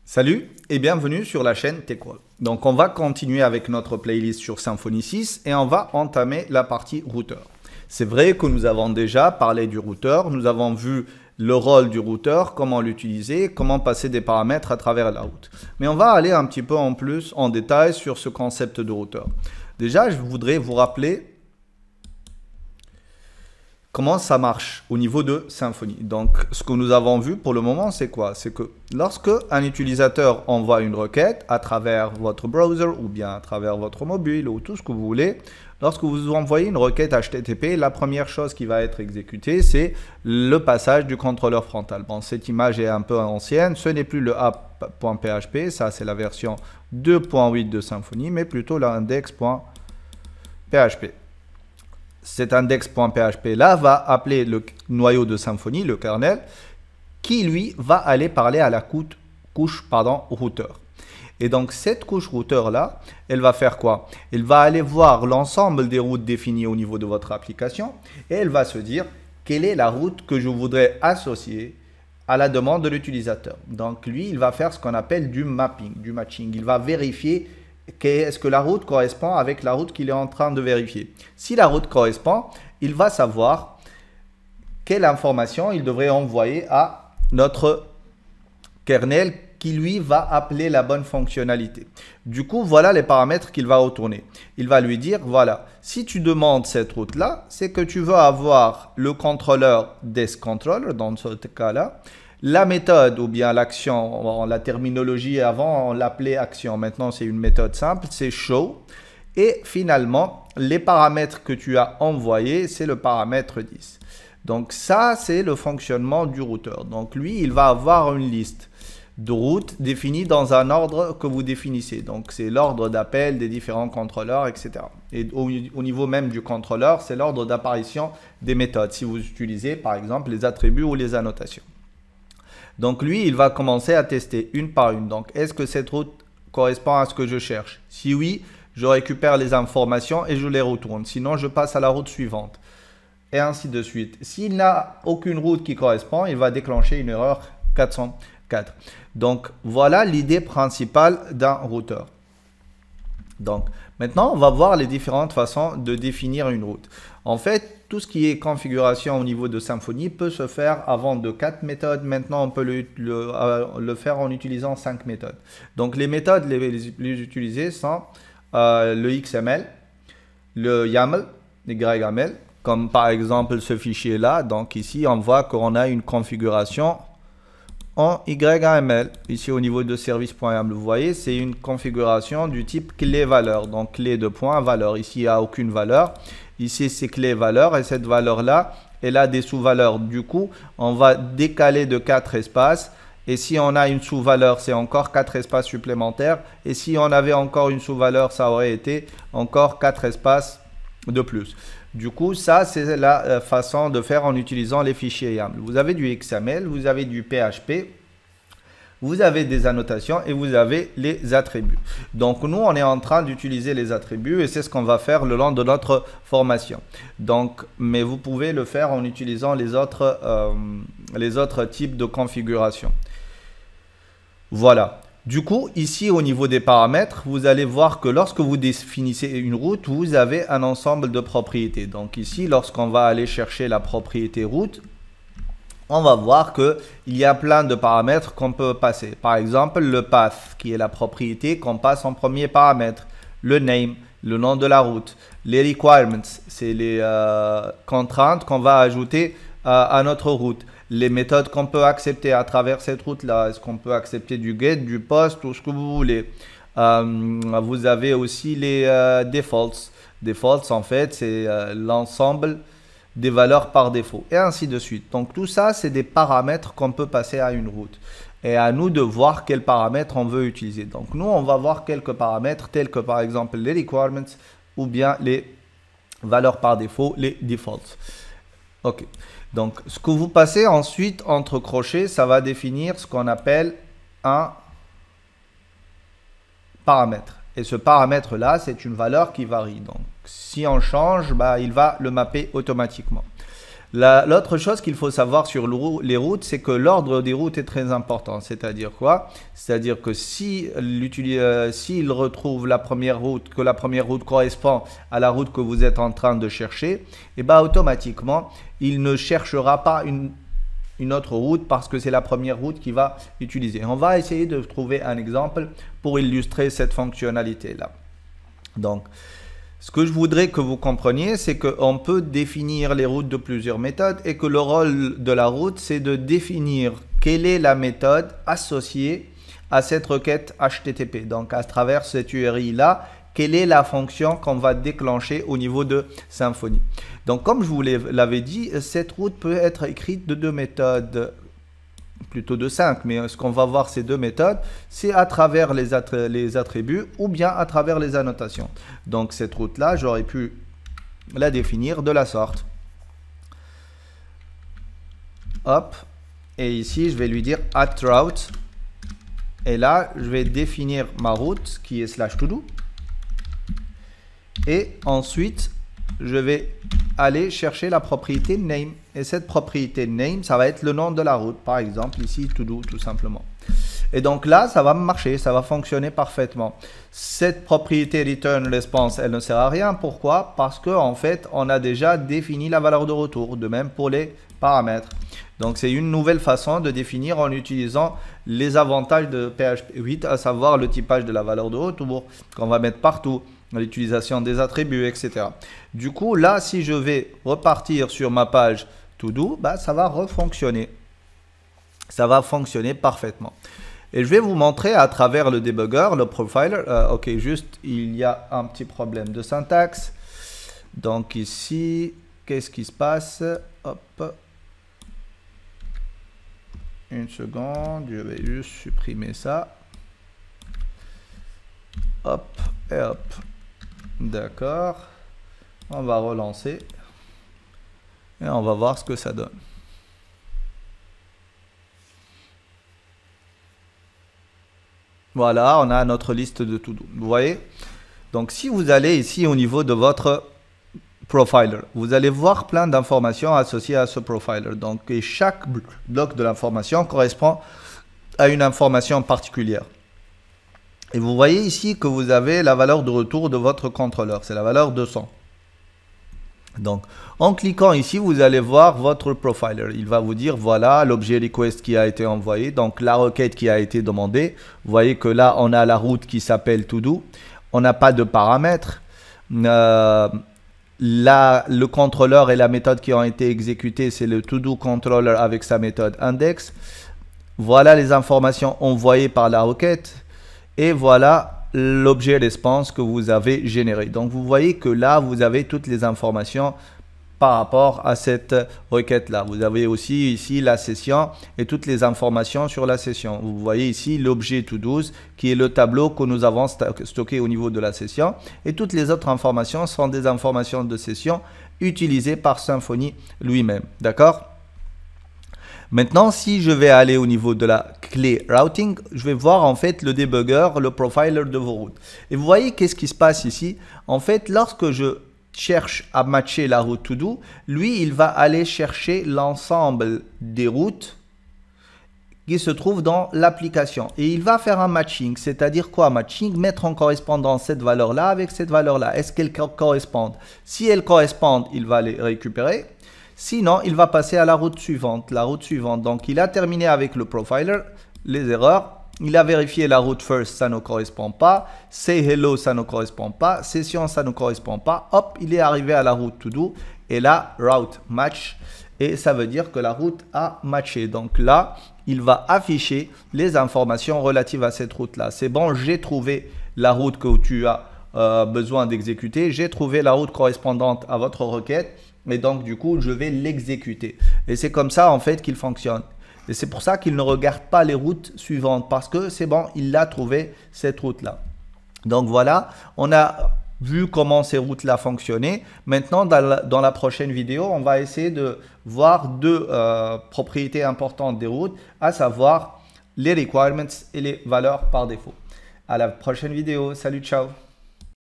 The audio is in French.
Salut et bienvenue sur la chaîne TechWall. Donc on va continuer avec notre playlist sur Symfony 6 et on va entamer la partie routeur. C'est vrai que nous avons déjà parlé du routeur, nous avons vu le rôle du routeur, comment l'utiliser, comment passer des paramètres à travers la route. Mais on va aller un petit peu en plus en détail sur ce concept de routeur. Déjà, je voudrais vous rappeler comment ça marche au niveau de Symfony. Donc, ce que nous avons vu pour le moment, c'est quoi? C'est que lorsque un utilisateur envoie une requête à travers votre browser ou bien à travers votre mobile ou tout ce que vous voulez, lorsque vous envoyez une requête HTTP, la première chose qui va être exécutée, c'est le passage du contrôleur frontal. Bon, cette image est un peu ancienne. Ce n'est plus le app.php, ça c'est la version 2.8 de Symfony, mais plutôt l'index.php. Cet index.php là va appeler le noyau de Symfony, le kernel, qui lui va aller parler à la couche routeur. Et donc cette couche routeur là, elle va faire quoi? Elle va aller voir l'ensemble des routes définies au niveau de votre application et elle va se dire quelle est la route que je voudrais associer à la demande de l'utilisateur. Donc lui, il va faire ce qu'on appelle du mapping, du matching. Il va vérifier est-ce que la route correspond avec la route qu'il est en train de vérifier. Si la route correspond, il va savoir quelle information il devrait envoyer à notre kernel qui lui va appeler la bonne fonctionnalité. Du coup, voilà les paramètres qu'il va retourner. Il va lui dire, voilà, si tu demandes cette route-là, c'est que tu veux avoir le contrôleur desc_controller, dans ce cas-là, la méthode ou bien l'action, la terminologie avant on l'appelait action, maintenant c'est une méthode simple, c'est show. Et finalement, les paramètres que tu as envoyés, c'est le paramètre 10. Donc ça, c'est le fonctionnement du routeur. Donc lui, il va avoir une liste de routes définies dans un ordre que vous définissez. Donc c'est l'ordre d'appel des différents contrôleurs, etc. Et au niveau même du contrôleur, c'est l'ordre d'apparition des méthodes, si vous utilisez par exemple les attributs ou les annotations. Donc lui, il va commencer à tester une par une. Donc est-ce que cette route correspond à ce que je cherche? Si oui, je récupère les informations et je les retourne. Sinon, je passe à la route suivante. Et ainsi de suite. S'il n'a aucune route qui correspond, il va déclencher une erreur 404. Donc voilà l'idée principale d'un routeur. Donc maintenant, on va voir les différentes façons de définir une route. En fait, tout ce qui est configuration au niveau de Symfony peut se faire avant de 4 méthodes. Maintenant, on peut le faire en utilisant 5 méthodes. Donc les méthodes les utiliser sont le XML, le YAML, YAML, comme par exemple ce fichier là. Donc ici, on voit qu'on a une configuration en YAML. Ici au niveau de service.yaml, vous voyez, c'est une configuration du type clé-valeur. Donc clé de point, valeur. Ici, il n'y a aucune valeur. Ici, c'est clé-valeur et cette valeur-là, elle a des sous-valeurs. Du coup, on va décaler de 4 espaces. Et si on a une sous-valeur, c'est encore 4 espaces supplémentaires. Et si on avait encore une sous-valeur, ça aurait été encore 4 espaces de plus. Du coup, ça, c'est la façon de faire en utilisant les fichiers YAML. Vous avez du XML, vous avez du PHP, vous avez des annotations et vous avez les attributs. Donc, nous, on est en train d'utiliser les attributs et c'est ce qu'on va faire le long de notre formation. Donc, mais vous pouvez le faire en utilisant les autres types de configuration. Voilà. Du coup, ici, au niveau des paramètres, vous allez voir que lorsque vous définissez une route, vous avez un ensemble de propriétés. Donc ici, lorsqu'on va aller chercher la propriété route, on va voir qu'il y a plein de paramètres qu'on peut passer. Par exemple, le path, qui est la propriété qu'on passe en premier paramètre. Le name, le nom de la route. Les requirements, c'est les contraintes qu'on va ajouter à notre route. Les méthodes qu'on peut accepter à travers cette route-là. Est-ce qu'on peut accepter du get, du post, tout ce que vous voulez. Vous avez aussi les defaults. Defaults, en fait, c'est l'ensemble des valeurs par défaut. Et ainsi de suite. Donc, tout ça, c'est des paramètres qu'on peut passer à une route. Et à nous de voir quels paramètres on veut utiliser. Donc, nous, on va voir quelques paramètres tels que, par exemple, les requirements ou bien les valeurs par défaut, les defaults. OK. Donc, ce que vous passez ensuite entre crochets, ça va définir ce qu'on appelle un paramètre. Et ce paramètre-là, c'est une valeur qui varie. Donc, si on change, il va le mapper automatiquement. L'autre chose qu'il faut savoir sur les routes, c'est que l'ordre des routes est très important. C'est-à-dire quoi? C'est-à-dire que s'il retrouve la première route, que la première route correspond à la route que vous êtes en train de chercher, et ben automatiquement, il ne cherchera pas une autre route parce que c'est la première route qu'il va utiliser. On va essayer de trouver un exemple pour illustrer cette fonctionnalité-là. Donc, ce que je voudrais que vous compreniez, c'est qu'on peut définir les routes de plusieurs méthodes et que le rôle de la route, c'est de définir quelle est la méthode associée à cette requête HTTP. Donc, à travers cette URI-là, quelle est la fonction qu'on va déclencher au niveau de Symfony. Donc, comme je vous l'avais dit, cette route peut être écrite de deux méthodes, plutôt de 5, mais ce qu'on va voir ces deux méthodes, c'est à travers les attributs ou bien à travers les annotations. Donc cette route-là, j'aurais pu la définir de la sorte. Hop, et ici, je vais lui dire @route. Et là, je vais définir ma route qui est /todo. Et ensuite, je vais aller chercher la propriété name. Et cette propriété name, ça va être le nom de la route. Par exemple, ici, todo, tout simplement. Et donc là, ça va marcher, ça va fonctionner parfaitement. Cette propriété return response, elle ne sert à rien. Pourquoi? Parce qu'en fait, on a déjà défini la valeur de retour. De même pour les paramètres. Donc, c'est une nouvelle façon de définir en utilisant les avantages de PHP 8, à savoir le typage de la valeur de retour qu'on va mettre partout, l'utilisation des attributs, etc. Du coup, là, si je vais repartir sur ma page todo, bah, ça va refonctionner. Ça va fonctionner parfaitement. Et je vais vous montrer à travers le debugger, le profiler. Ok, juste, il y a un petit problème de syntaxe. Donc ici, qu'est-ce qui se passe? Hop. Une seconde, je vais juste supprimer ça. Hop et hop. D'accord. On va relancer. Et on va voir ce que ça donne. Voilà, on a notre liste de to-do. Vous voyez? Donc, si vous allez ici au niveau de votre profiler, vous allez voir plein d'informations associées à ce profiler. Donc, et chaque bloc de l'information correspond à une information particulière. Et vous voyez ici que vous avez la valeur de retour de votre contrôleur. C'est la valeur 200. Donc, en cliquant ici, vous allez voir votre profiler. Il va vous dire, voilà, l'objet request qui a été envoyé. Donc, la requête qui a été demandée. Vous voyez que là, on a la route qui s'appelle todo. On n'a pas de paramètres. Là, le contrôleur et la méthode qui ont été exécutés, c'est le todo controller avec sa méthode index. Voilà les informations envoyées par la requête. Et voilà l'objet response que vous avez généré. Donc, vous voyez que là, vous avez toutes les informations par rapport à cette requête-là. Vous avez aussi ici la session et toutes les informations sur la session. Vous voyez ici l'objet to-dos qui est le tableau que nous avons stocké au niveau de la session. Et toutes les autres informations sont des informations de session utilisées par Symfony lui-même. D'accord ? Maintenant, si je vais aller au niveau de la clé routing, je vais voir en fait le debugger, le profiler de vos routes. Et vous voyez qu'est-ce qui se passe ici? En fait, lorsque je cherche à matcher la route todo, lui, il va aller chercher l'ensemble des routes qui se trouvent dans l'application. Et il va faire un matching, c'est-à-dire quoi? Matching, mettre en correspondance cette valeur-là avec cette valeur-là. Est-ce qu'elles correspondent? Si elles correspondent, il va les récupérer. Sinon, il va passer à la route suivante. Donc, il a terminé avec le profiler, les erreurs. Il a vérifié la route first, ça ne correspond pas. Say hello, ça ne correspond pas. Session, ça ne correspond pas. Hop, il est arrivé à la route todo. Et là, route match. Et ça veut dire que la route a matché. Donc là, il va afficher les informations relatives à cette route-là. C'est bon, j'ai trouvé la route que tu as besoin d'exécuter. J'ai trouvé la route correspondante à votre requête. Et donc, du coup, je vais l'exécuter. Et c'est comme ça, en fait, qu'il fonctionne. Et c'est pour ça qu'il ne regarde pas les routes suivantes. Parce que c'est bon, il a trouvé cette route-là. Donc, voilà, on a vu comment ces routes-là fonctionnaient. Maintenant, dans la prochaine vidéo, on va essayer de voir deux propriétés importantes des routes, à savoir les requirements et les valeurs par défaut. À la prochaine vidéo. Salut, ciao!